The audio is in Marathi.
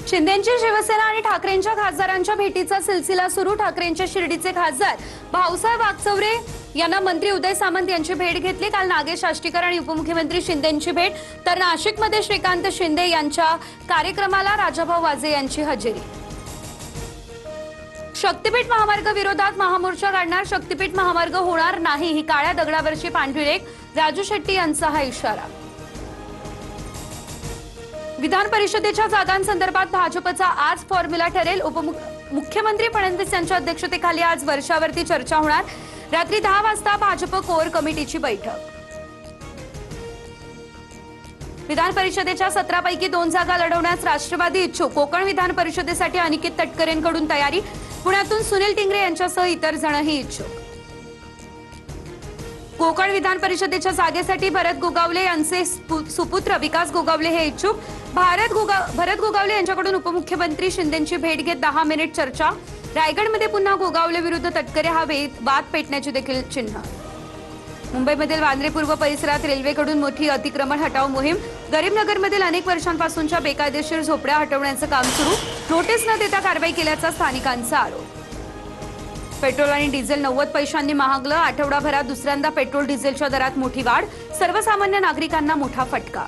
शिंदेंची शिवसेना आणि ठाकरेंच्या खासदारांच्या भेटीचा सिलसिला सुरू। ठाकरेंच्या शिर्डीचे खासदार भाऊसाहेब वागचौरे यांना मंत्री उदय सामंत यांची भेट घेतली। काल नागेश आष्टीकर आणि उपमुख्यमंत्री शिंदेंची भेट, तर नाशिकमध्ये श्रीकांत शिंदे यांच्या कार्यक्रमाला राजाभाऊ वाजे यांची हजेरी। शक्तीपीठ महामार्ग विरोधात महामोर्चा काढणार, शक्तीपीठ महामार्ग होणार नाही ही काळ्या दगडावरची पांढरी रेख, राजू शेट्टी यांचा हा इशारा। विधान परिषदेच्या जागांसंदर्भात भाजपचा आज फॉर्म्युला ठरेल। उपमुख्यमंत्री फडणवीस यांच्या अध्यक्षतेखाली आज वर्षावरती चर्चा होणार। रात्री 10 वाजता भाजप कोर कमिटीची बैठक। विधान परिषदेच्या 17 पैकी 2 जागा लढवण्यास राष्ट्रवादी इच्छुक। कोकण विधान परिषदेसाठी अनिकेत तटकरेंकडून तयारी। पुण्यातून सुनील टिंगरे यांच्यासह इतर जणही इच्छुक। कोकण विधान परिषदेच्या जागेसाठी भरत गोगावले यांचे सुपुत्र विकास गोगावले हे इच्छुक। भरत गोगावले यांच्याकडून उपमुख्यमंत्री शिंदेंची भेट घेत 10 मिनिट चर्चा। रायगडमध्ये पुन्हा गोगावले विरुद्ध तटकरे हा वाद पेटण्याचे देखील चिन्ह। मुंबईमधील वांद्रे पूर्व परिसरात रेल्वेकडून मोठी अतिक्रमण हटाव मोहीम। गरीबनगरमधील अनेक वर्षांपासूनच्या बेकायदेशीर झोपड्या हटवण्याचं काम सुरू। नोटीस न देता कारवाई केल्याचा स्थानिकांचा आरोप। पेट्रोल आणि डिझेल 90 पैशांनी महागलं। आठवडाभरात दुसऱ्यांदा पेट्रोल डिझेलच्या दरात मोठी वाढ। सर्वसामान्य नागरिकांना मोठा फटका।